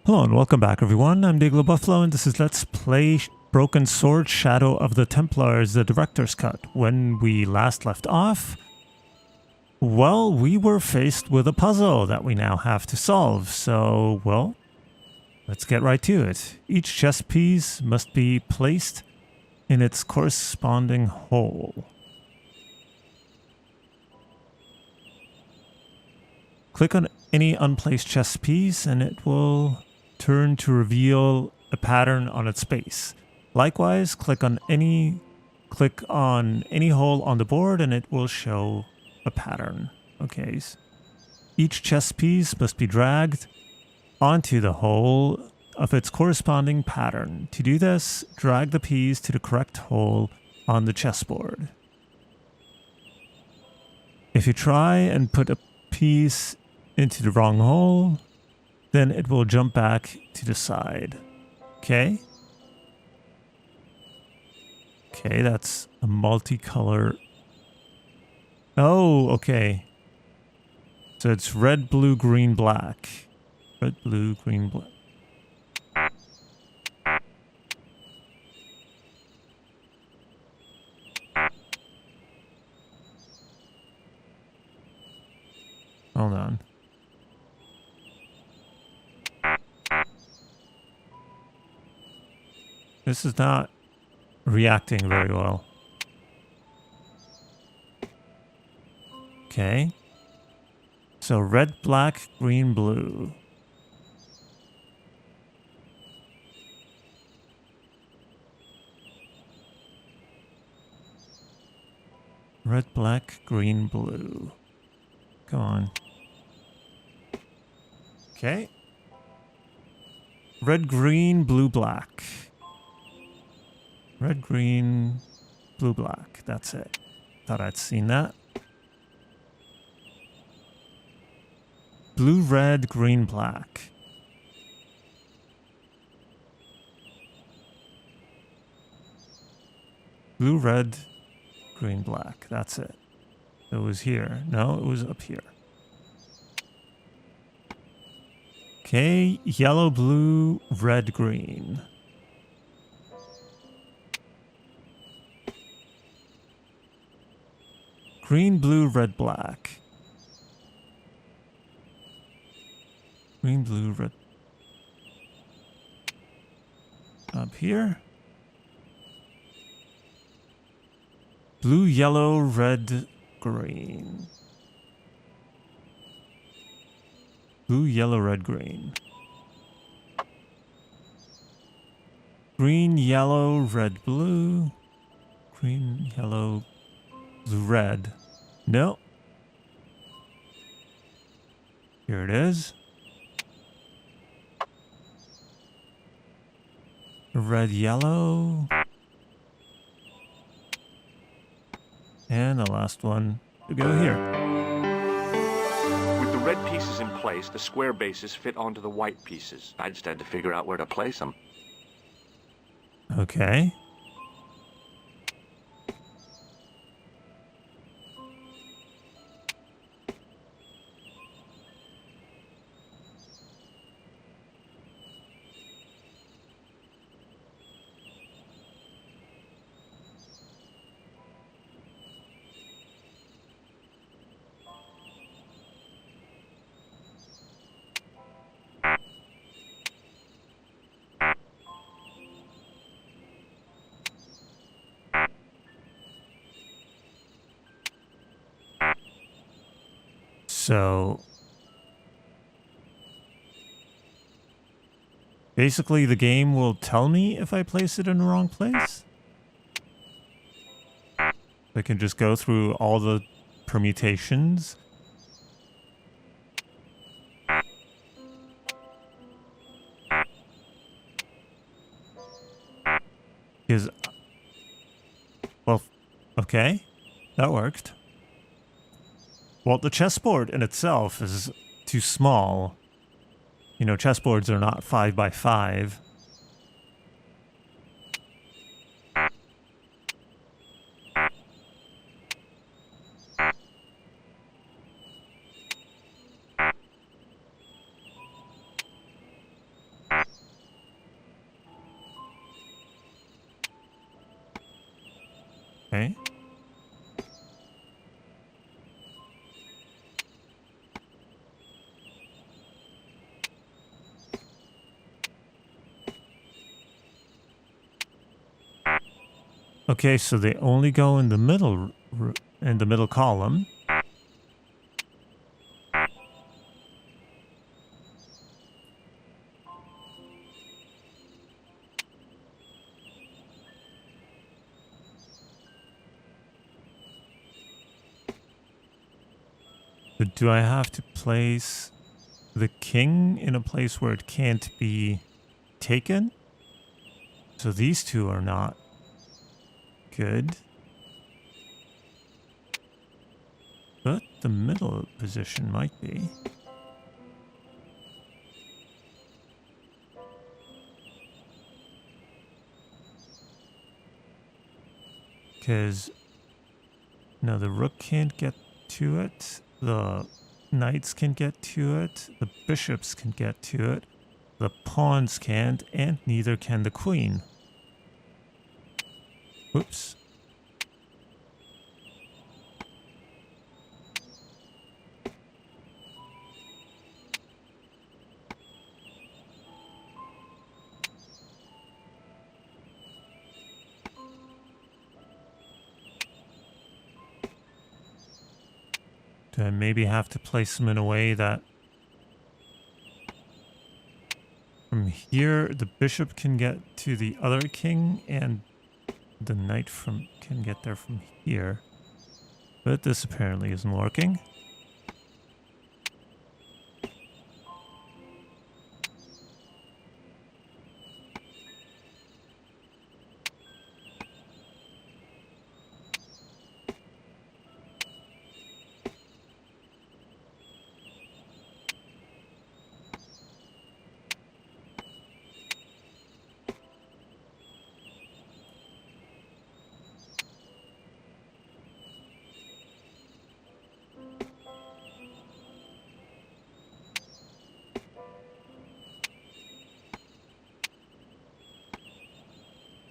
Hello and welcome back everyone, I'm Day-Glo Buffalo and this is Let's Play Broken Sword Shadow of the Templars, the Director's Cut. When we last left off, well, we were faced with a puzzle that we now have to solve, so, well, let's get right to it. Each chess piece must be placed in its corresponding hole. Click on any unplaced chess piece and it will turn to reveal a pattern on its base. Likewise, click on any hole on the board and it will show a pattern. Okay. Each chess piece must be dragged onto the hole of its corresponding pattern. To do this, drag the piece to the correct hole on the chessboard. If you try and put a piece into the wrong hole, then it will jump back to the side. Okay? Okay, that's a multicolor. Oh, okay. So it's red, blue, green, black. Red, blue, green, black. Hold on. This is not reacting very well. Okay. So red, black, green, blue. Red, black, green, blue. Come on. Okay. Red, green, blue, black. Red, green, blue, black. That's it. Thought I'd seen that. Blue, red, green, black. Blue, red, green, black. That's it. It was here. No, it was up here. Okay, yellow, blue, red, green. Green, blue, red, black. Green, blue, red. Up here. Blue, yellow, red, green. Blue, yellow, red, green. Green, yellow, red, blue. Green, yellow, blue, red. No. Here it is. Red, yellow. And the last one to go here. With the red pieces in place, the square bases fit onto the white pieces. I just had to figure out where to place them. Okay. So basically the game will tell me if I place it in the wrong place. I can just go through all the permutations. Because, well, okay, that worked. Well, the chessboard in itself is too small. You know, chessboards are not 5 by 5. Okay. Okay, so they only go in the middle column. But do I have to place the king in a place where it can't be taken? So these two are not good. But the middle position might be. Because, no, the rook can't get to it. The knights can get to it. The bishops can get to it. The pawns can't, and neither can the queen. Whoops. Do I maybe have to place them in a way that from here the bishop can get to the other king and the knight can get there from here? But this apparently isn't working.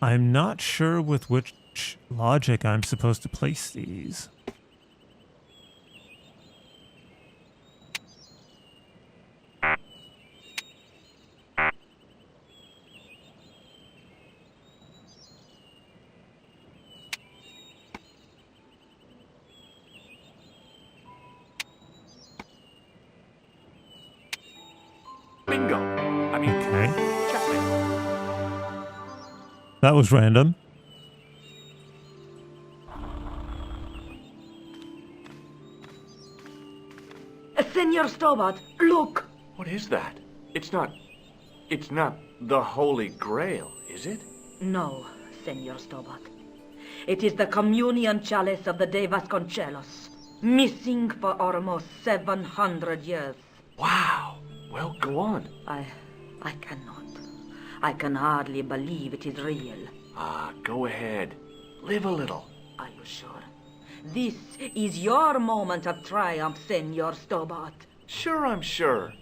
I'm not sure with which logic I'm supposed to place these. Bingo. I mean, Okay. checkmate. That was random. Senor Stobart, look! What is that? It's not the Holy Grail, is it? No, Senor Stobart. It is the communion chalice of the De Vasconcelos, missing for almost 700 years. Wow. Well, go on. I cannot. I can hardly believe it is real. Go ahead. Live a little. Are you sure? This is your moment of triumph, Senor Stobart. Sure, I'm sure.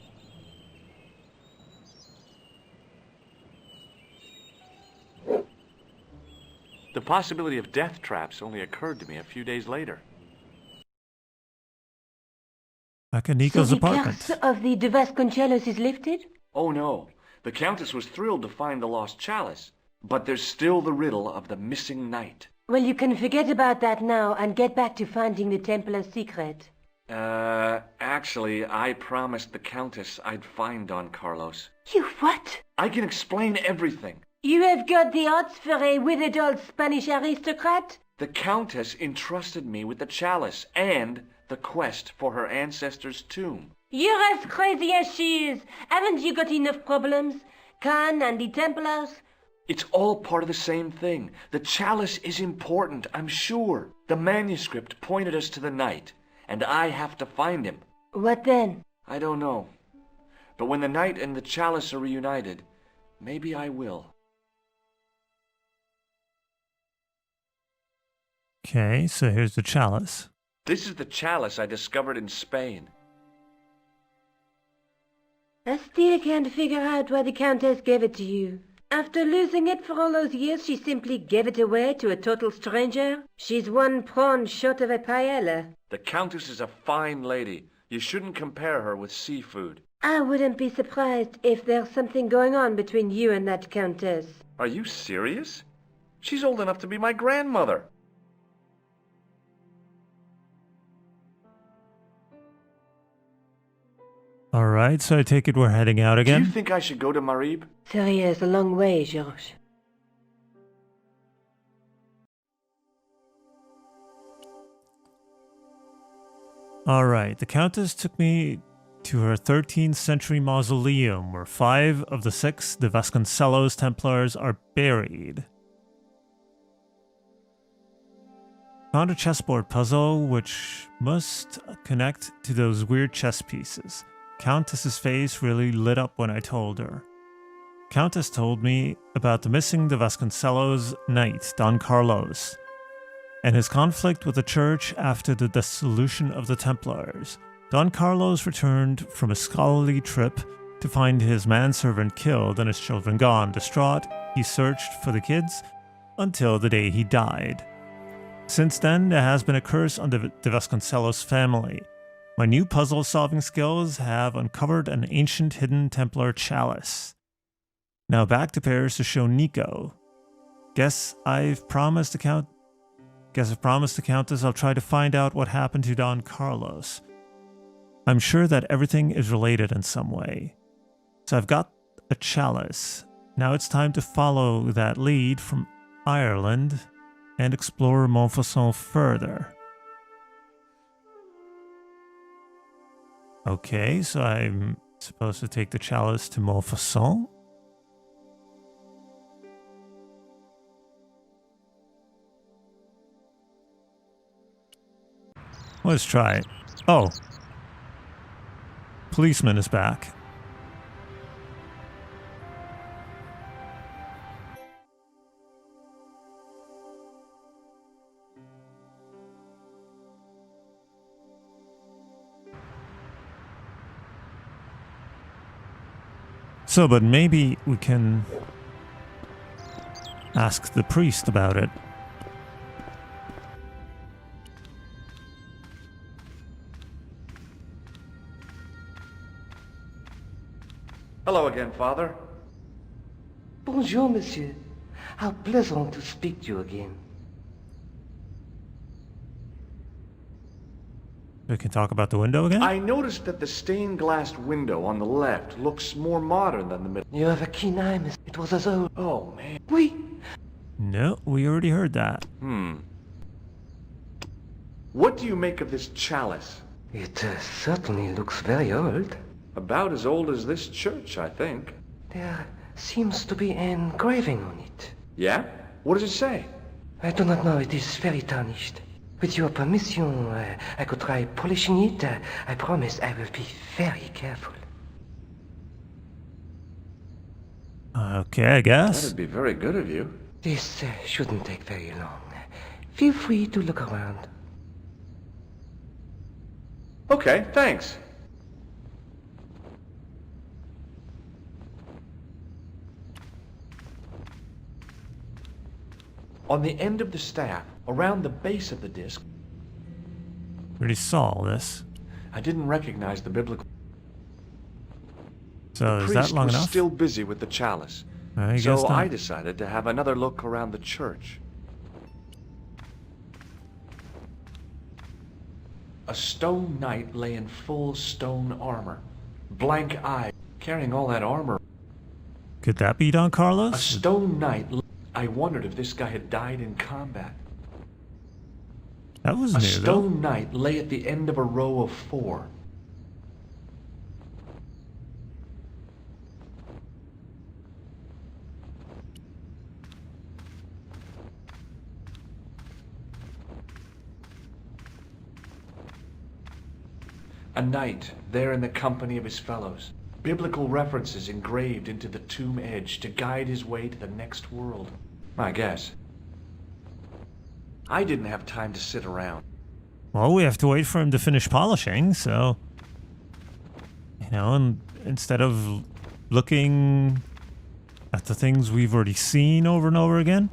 The possibility of death traps only occurred to me a few days later. Back in Nico's apartment. curse of the De Vasconcelos is lifted? Oh no, the Countess was thrilled to find the lost chalice, but there's still the riddle of the missing knight. Well, you can forget about that now and get back to finding the Templars' secret. Actually, I promised the Countess I'd find Don Carlos. You what? I can explain everything. You have got the odds for a withered old Spanish aristocrat? The Countess entrusted me with the chalice and the quest for her ancestor's tomb. You're as crazy as she is. Haven't you got enough problems? Khan and the Templars? It's all part of the same thing. The chalice is important, I'm sure. The manuscript pointed us to the knight, and I have to find him. What then? I don't know. But when the knight and the chalice are reunited, maybe I will. Okay, so here's the chalice. This is the chalice I discovered in Spain. I still can't figure out why the Countess gave it to you. After losing it for all those years, she simply gave it away to a total stranger? She's one prawn short of a paella. The Countess is a fine lady. You shouldn't compare her with seafood. I wouldn't be surprised if there's something going on between you and that Countess. Are you serious? She's old enough to be my grandmother. Alright, so I take it we're heading out Do again? you think I should go to Marib? Syria is a long way, Georges. Alright, the Countess took me to her 13th century mausoleum where 5 of the 6 de Vasconcelos Templars are buried. Found a chessboard puzzle which must connect to those weird chess pieces. Countess's face really lit up when I told her. Countess told me about the missing de Vasconcelos knight, Don Carlos, and his conflict with the church after the dissolution of the Templars. Don Carlos returned from a scholarly trip to find his manservant killed and his children gone. Distraught, he searched for the kids until the day he died. Since then, there has been a curse on the de Vasconcelos family. My new puzzle-solving skills have uncovered an ancient hidden Templar chalice. Now back to Paris to show Nico. Guess I've promised the Countess I'll try to find out what happened to Don Carlos. I'm sure that everything is related in some way. So I've got a chalice. Now it's time to follow that lead from Ireland and explore Montfaucon further. Okay, so I'm supposed to take the chalice to Montfaucon. Let's try it. Oh. Policeman is back. So, but maybe we can ask the priest about it. Hello again, Father. Bonjour, monsieur. How pleasant to speak to you again. We can talk about the window again? I noticed that the stained glass window on the left looks more modern than the middle. You have a keen eye, miss. It was as old. Oh, man. Oui. No, we already heard that. What do you make of this chalice? It certainly looks very old. About as old as this church, I think. There seems to be an engraving on it. Yeah? What does it say? I do not know. It is very tarnished. With your permission, I could try polishing it. I promise I will be very careful. Okay, I guess. That'd be very good of you. This shouldn't take very long. Feel free to look around. Okay, thanks. On the end of the staff, around the base of the disc, Already saw all this. I didn't recognize the biblical. So is that Priest long was enough? still busy with the chalice, I guess so not. I decided to have another look around the church. A stone knight lay in full stone armor, blank eye, carrying all that armor. Could that be Don A Carlos? stone knight. I wondered if this guy had died in combat. That was A new, though. stone knight lay at the end of a row of 4. A knight there in the company of his fellows. Biblical references engraved into the tomb edge to guide his way to the next world. I guess. I didn't have time to sit around. Well, we have to wait for him to finish polishing, so... You know, and instead of looking at the things we've already seen over and over again?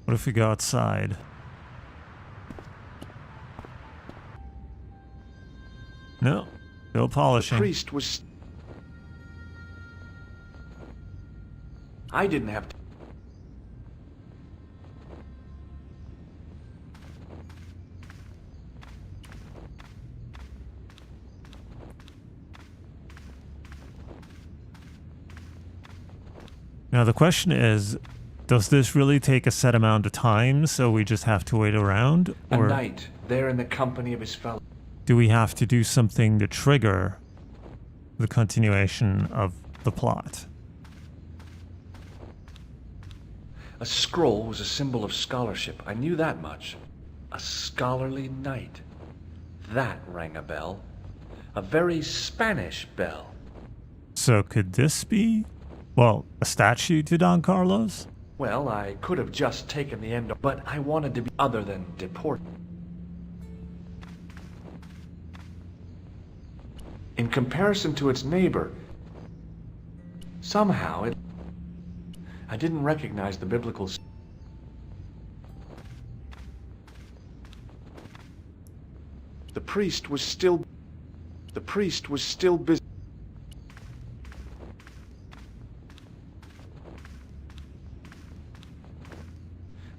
What if we go outside? No, still polishing. The priest was... I didn't have to... Now the question is, does this really take a set amount of time, so we just have to wait around? A Or knight, there in the company of his fellows. do we have to do something to trigger the continuation of the plot? A scroll was a symbol of scholarship. I knew that much. A scholarly knight. That rang a bell. A very Spanish bell. So could this be, well, a statue to Don Carlos? Well, I could have just taken the end, but I wanted to be other than deported. In comparison to its neighbor, somehow I didn't recognize the biblical... The priest was still busy.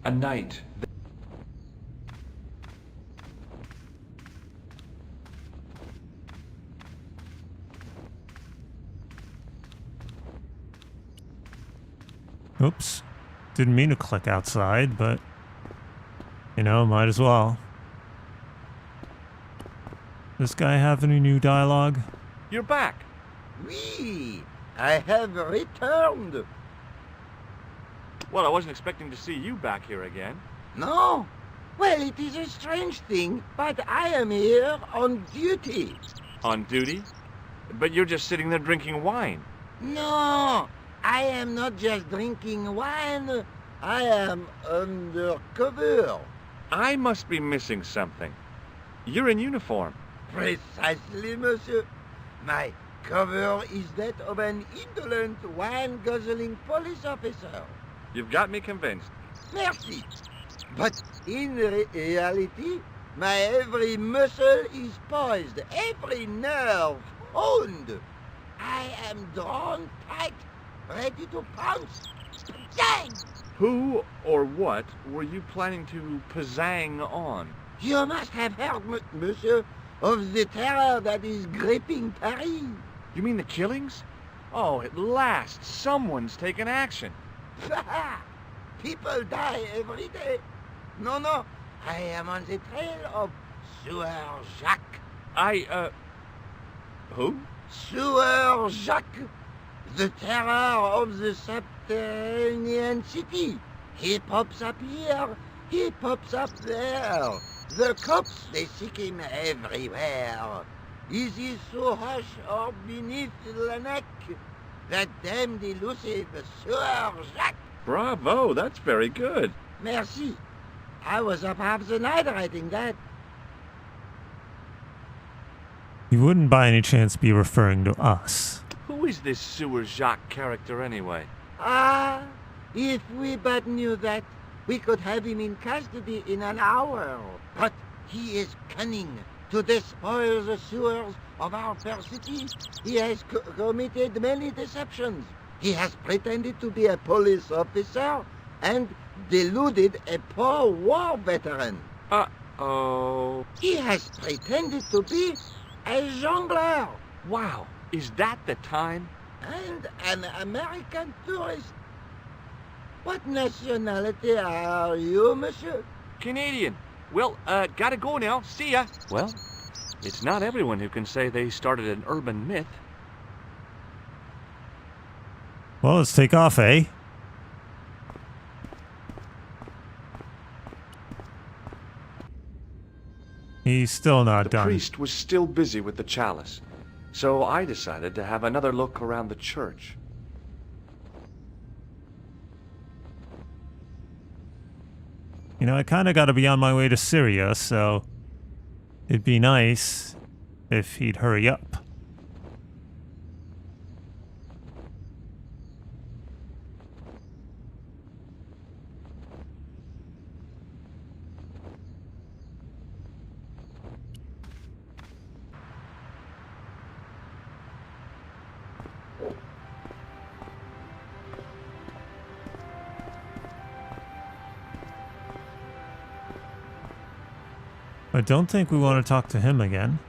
A knight. Oops. Didn't mean to click outside, but, you know, might as well. This guy have any new dialogue? You're back. Oui, I have returned. Well, I wasn't expecting to see you back here again. No? Well, it is a strange thing, but I am here on duty. On duty? But you're just sitting there drinking wine. No, I am not just drinking wine. I am undercover. I must be missing something. You're in uniform. Precisely, monsieur. My cover is that of an indolent, wine-guzzling police officer. You've got me convinced. Merci. But in reality, my every muscle is poised, every nerve honed. I am drawn tight, ready to pounce. Bang! Who or what were you planning to pizzang on? You must have heard, monsieur, of the terror that is gripping Paris. You mean the killings? Oh, at last, someone's taken action. People die every day. No, I am on the trail of Sewer Jacques. Who? Sewer Jacques, the terror of the subterranean city. He pops up here, he pops up there. The cops, they seek him everywhere. Is he so hush or beneath the neck? That damned elusive Sewer Jacques. Bravo, that's very good. Merci. I was up half the night writing that. You wouldn't by any chance be referring to us. Who is this Sewer Jacques character anyway? Ah, if we but knew that, we could have him in custody in an hour. But he is cunning to despoil the sewers of our fair city. He has committed many deceptions. He has pretended to be a police officer and deluded a poor war veteran. Uh-oh. He has pretended to be a jongleur Wow, is that the time? and an American tourist. What nationality are you, monsieur? Canadian. Well, gotta go now. See ya. Well, it's not everyone who can say they started an urban myth. Well, let's take off, eh? He's still not The done. priest was still busy with the chalice, so I decided to have another look around the church. You know, I kind of got to be on my way to Syria, so it'd be nice if he'd hurry up. I don't think we want to talk to him again.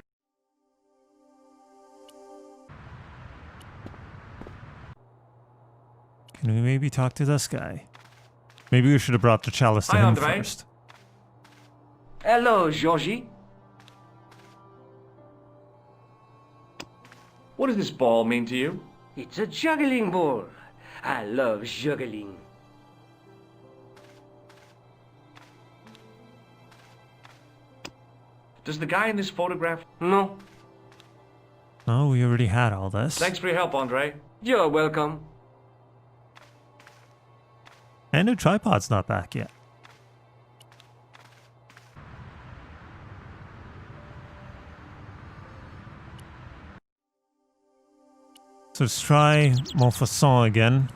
Can we maybe talk to this guy? Maybe we should have brought the chalice to Hi, him Andre. first. Hello, Georgie. What does this ball mean to you? It's a juggling ball. I love juggling. Does the guy in this photograph... No, Oh, we already had all this. Thanks for your help, Andre. you're welcome. And the tripod's not back yet. So let's try Montfaucon again.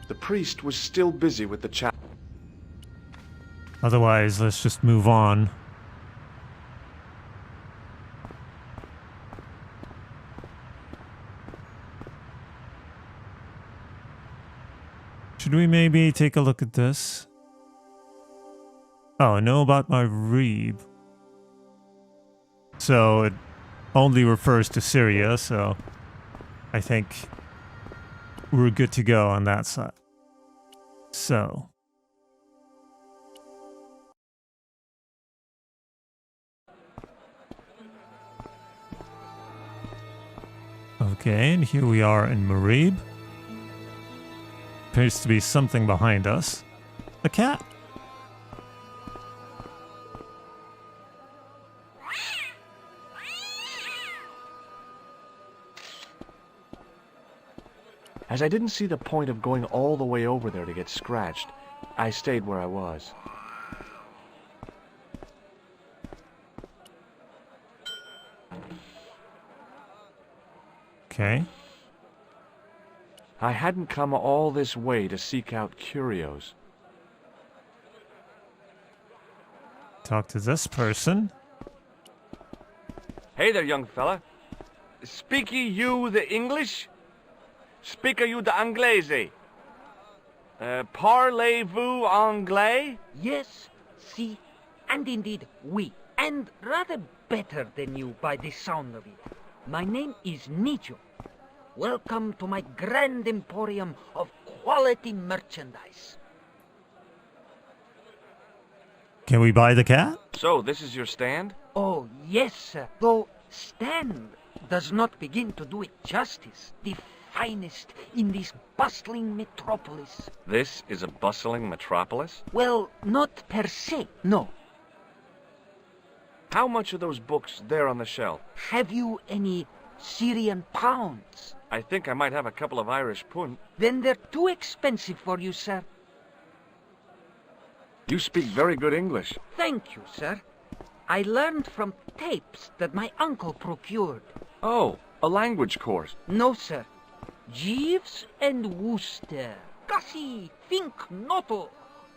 The priest was still busy with the chat. Otherwise, let's just move on. Should we maybe take a look at this? Oh, I know about my Reeb. So it only refers to Syria, so I think we're good to go on that side. So. Okay, and here we are in Marib. Appears to be something behind us. A cat. As I didn't see the point of going all the way over there to get scratched, I stayed where I was. Okay. I hadn't come all this way to seek out curios. Talk to this person. Hey there, young fella. Speaky you the English? Speak you the Anglaise? Parlez-vous anglais? Yes, si, and indeed we, and rather better than you by the sound of it. My name is Nijo. Welcome to my grand emporium of quality merchandise. Can we buy the cat? So, this is your stand? Oh, yes, sir. Though stand does not begin to do it justice. The finest in this bustling metropolis. This is a bustling metropolis? Well, not per se, no. How much are those books there on the shelf? Have you any Syrian pounds? I think I might have a couple of Irish pund. Then they're too expensive for you, sir. You speak very good English. Thank you, sir. I learned from tapes that my uncle procured. Oh, a language course. No, sir. Jeeves and Wooster. Gussie, Fink, Noto,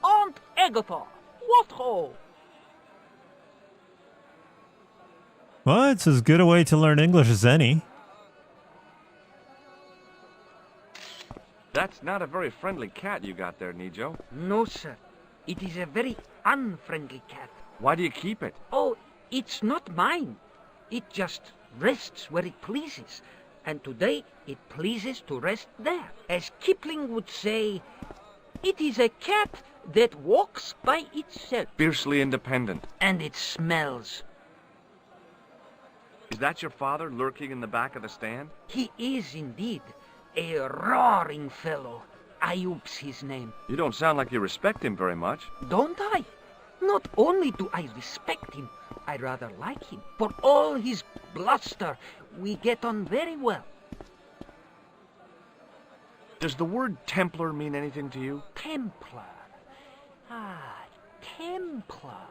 Aunt Agatha. What ho? Well, it's as good a way to learn English as any. That's not a very friendly cat you got there, Nijo. No, sir. It is a very unfriendly cat. Why do you keep it? Oh, it's not mine. It just rests where it pleases. And today it pleases to rest there. As Kipling would say, it is a cat that walks by itself. Fiercely independent. And it smells. Is that your father lurking in the back of the stand? He is indeed a roaring fellow. Ayub's his name. You don't sound like you respect him very much. Don't I? Not only do I respect him, I rather like him. For all his bluster, we get on very well. Does the word Templar mean anything to you? Templar. Ah, Templar.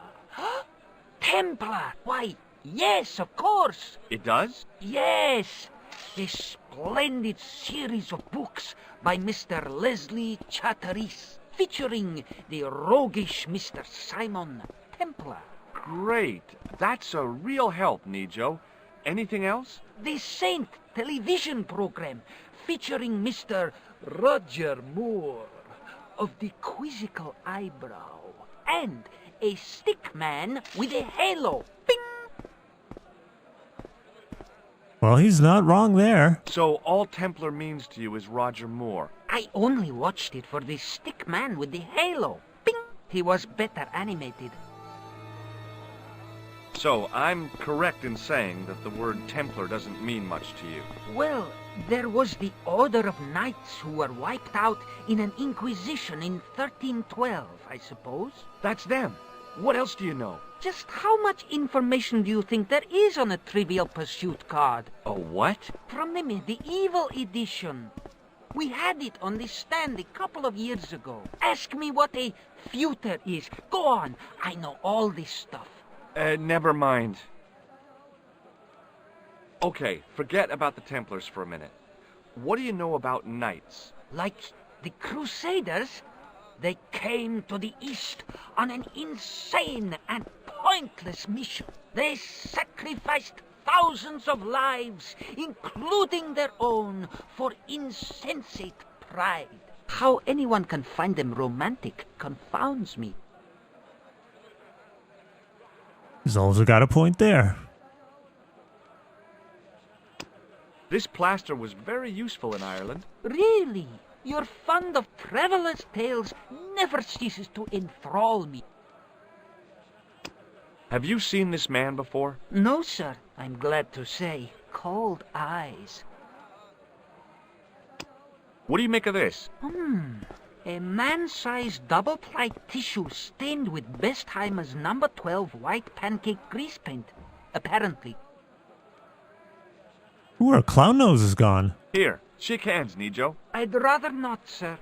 Templar! Why, yes, of course. It does? Yes. A splendid series of books by Mr. Leslie Chatteris, featuring the roguish Mr. Simon Templar. Great. That's a real help, Nijo. Anything else? The Saint television program, featuring Mr. Roger Moore of the quizzical eyebrow, and a stick man with a halo. Bing! Well, he's not wrong there. So all Templar means to you is Roger Moore. I only watched it for the stick man with the halo. Bing! He was better animated. So I'm correct in saying that the word Templar doesn't mean much to you. Well, there was the Order of Knights who were wiped out in an Inquisition in 1312, I suppose. That's them. What else do you know? Just how much information do you think there is on a Trivial Pursuit card? A what? From the medieval edition. We had it on the stand a couple of years ago. Ask me what a feuter is. Go on, I know all this stuff. Never mind. Okay, forget about the Templars for a minute. What do you know about knights? Like the Crusaders, they came to the East on an insane and pointless mission. They sacrificed thousands of lives, including their own, for insensate pride. How anyone can find them romantic confounds me. He's also got a point there. This plaster was very useful in Ireland. Really? Your fund of travelers' tales never ceases to enthrall me. Have you seen this man before? No, sir. I'm glad to say. Cold eyes. What do you make of this? A man-sized double-ply tissue stained with Bestheimer's number 12 white pancake grease paint. Apparently. Ooh, our clown nose is gone. Here, shake hands, Nijo. I'd rather not, sir.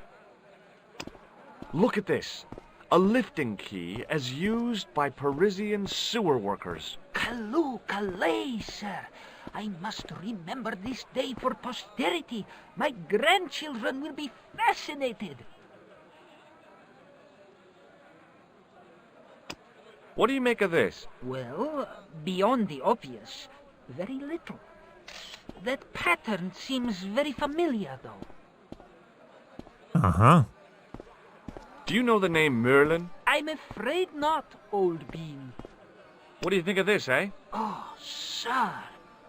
Look at this. A lifting key as used by Parisian sewer workers. Calais, Calais, sir. I must remember this day for posterity. My grandchildren will be fascinated. What do you make of this? Well, beyond the obvious, very little. That pattern seems very familiar, though. Uh-huh. Do you know the name Merlin? I'm afraid not, old bean. What do you think of this, eh? Oh, sir,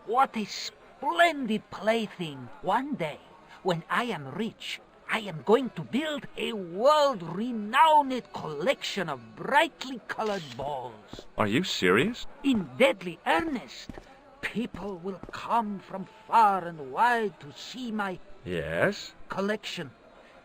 what a splendid plaything. One day, when I am rich, I am going to build a world-renowned collection of brightly colored balls. Are you serious? In deadly earnest. People will come from far and wide to see my Yes? collection.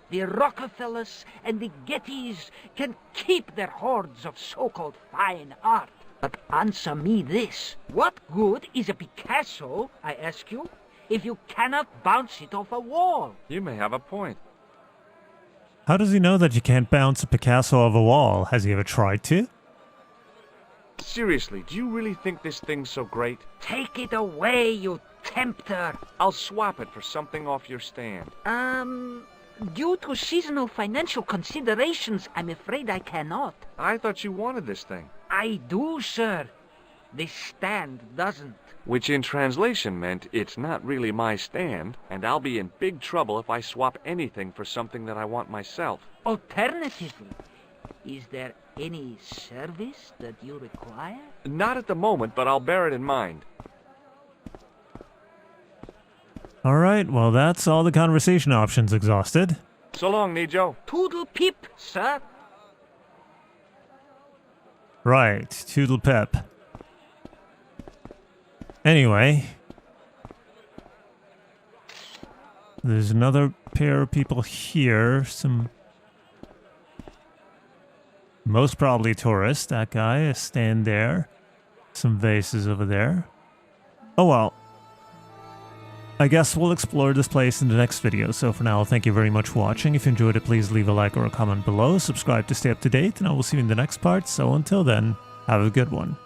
The Rockefellers and the Gettys can keep their hoards of so-called fine art. But answer me this. What good is a Picasso, I ask you, if you cannot bounce it off a wall? You may have a point. How does he know that you can't bounce a Picasso off a wall? Has he ever tried to? Seriously, do you really think this thing's so great? Take it away, you tempter. I'll swap it for something off your stand. Due to seasonal financial considerations, I'm afraid I cannot. I thought you wanted this thing. I do, sir. The stand doesn't. Which in translation meant it's not really my stand, and I'll be in big trouble if I swap anything for something that I want myself. Alternatively, is there any service that you require? Not at the moment, but I'll bear it in mind. Alright, well that's all the conversation options exhausted. So long, Nijo. Toodle pip, sir. Right, toodle pip. Anyway, there's another pair of people here, some most probably tourists. That guy is stand there, some vases over there. Oh well, I guess we'll explore this place in the next video. So for now, thank you very much for watching. If you enjoyed it, please leave a like or a comment below, subscribe to stay up to date, and I will see you in the next part. So until then, have a good one.